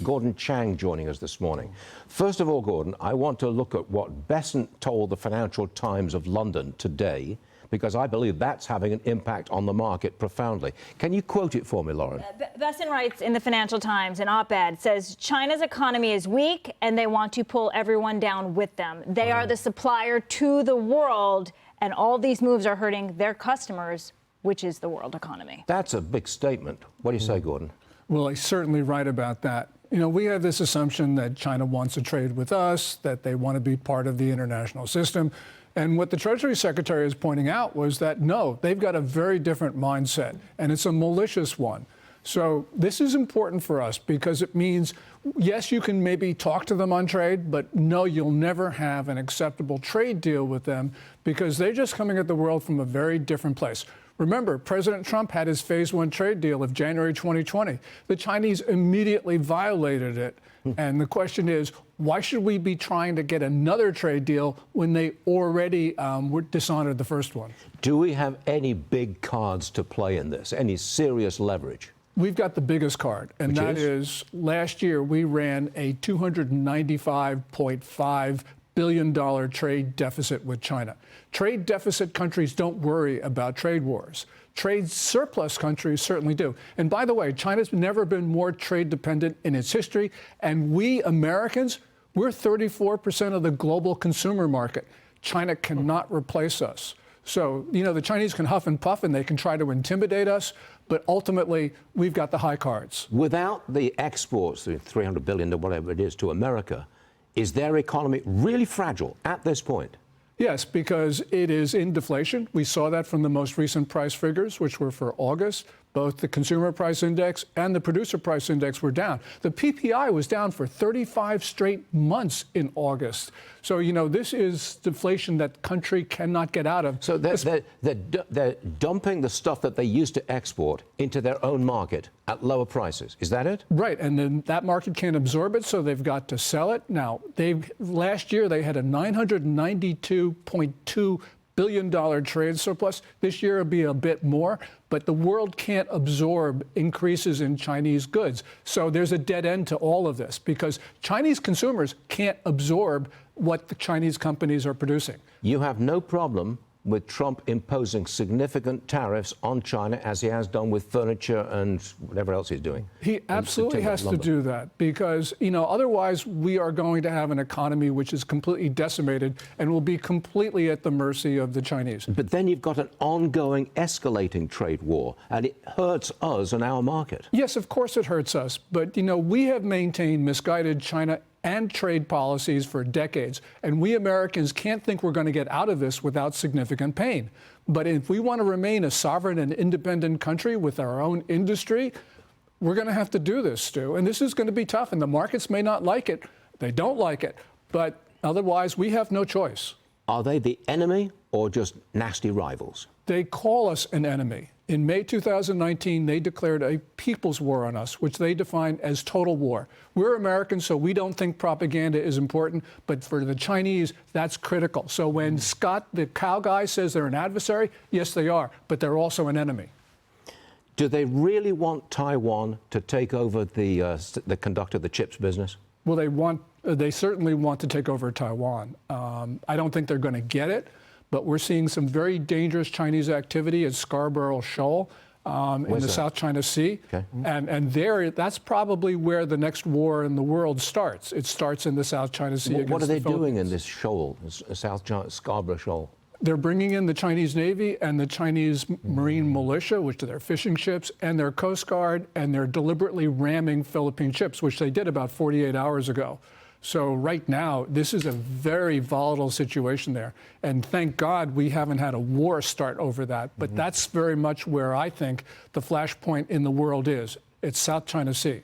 Gordon Chang joining us this morning. First of all, Gordon, I want to look at what Besant told the Financial Times of London today, because I believe that's having an impact on the market profoundly. Can you quote it for me, Lauren? Besant writes in the Financial Times, an op-ed, says China's economy is weak and they want to pull everyone down with them. They are the supplier to the world, and all these moves are hurting their customers, which is the world economy. That's a big statement. What do you say, Gordon? Well, he's certainly right about that. You know, we have this assumption that China wants to trade with us, that they want to be part of the international system. And what the Treasury Secretary is pointing out was that, no, they've got a very different mindset, and it's a malicious one. So this is important for us because it means, yes, you can maybe talk to them on trade, but no, you'll never have an acceptable trade deal with them because they're just coming at the world from a very different place. Remember, President Trump had his Phase 1 trade deal of January 2020. The Chinese immediately violated it. And the question is, why should we be trying to get another trade deal when they already were dishonored the first one? Do we have any big cards to play in this? Any serious leverage? We've got the biggest card, and that is last year we ran a $295.5 billion trade deficit with China. Trade deficit countries don't worry about trade wars. Trade surplus countries certainly do. And by the way, China's never been more trade dependent in its history. And we Americans, we're 34% of the global consumer market. China cannot replace us. So, you know, the Chinese can huff and puff and they can try to intimidate us, but ultimately we've got the high cards. Without the exports, the $300 billion or whatever it is to America, is their economy really fragile at this point? Yes, because it is in deflation. We saw that from the most recent price figures, which were for August. Both the consumer price index and the producer price index were down. The PPI was down for 35 straight months in August. So, you know, this is deflation that country cannot get out of. So they're dumping the stuff that they used to export into their own market at lower prices. Is that it? Right. And then that market can't absorb it, so they've got to sell it. Now, last year they had a $992.2 billion trade surplus. This year it'll be a bit more, but the world can't absorb increases in Chinese goods. So there's a dead end to all of this because Chinese consumers can't absorb what the Chinese companies are producing. You have no problem with Trump imposing significant tariffs on China, as he has done with furniture and whatever else he's doing. He absolutely has to do that because, you know, otherwise we are going to have an economy which is completely decimated and will be completely at the mercy of the Chinese. But then you've got an ongoing escalating trade war, and it hurts us and our market. Yes, of course it hurts us. But, you know, we have maintained misguided China and trade policies for decades. And we Americans can't think we're going to get out of this without significant pain. But if we want to remain a sovereign and independent country with our own industry, we're going to have to do this, Stu. And this is going to be tough. And the markets may not like it. They don't like it. But otherwise, we have no choice. Are they the enemy or just nasty rivals? They call us an enemy. In May 2019, they declared a people's war on us, which they define as total war. We're Americans, so we don't think propaganda is important, but for the Chinese, that's critical. So when Scott, the cow guy, says they're an adversary, yes, they are, but they're also an enemy. Do they really want Taiwan to take over the conduct of the chips business? Well, they certainly want to take over Taiwan. I don't think they're going to get it. But we're seeing some very dangerous Chinese activity at Scarborough Shoal in the South China Sea. Okay. And there, that's probably where the next war in the world starts. It starts in the South China Sea. What are they doing in this shoal, Scarborough Shoal? They're bringing in the Chinese Navy and the Chinese Marine Militia, which are their fishing ships, and their Coast Guard, and they're deliberately ramming Philippine ships, which they did about 48 hours ago. So right now, this is a very volatile situation there. And thank God we haven't had a war start over that. But that's very much where I think the flashpoint in the world is. It's South China Sea.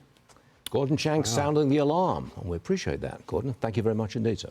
Gordon Chang sounding the alarm. We appreciate that, Gordon. Thank you very much indeed, sir.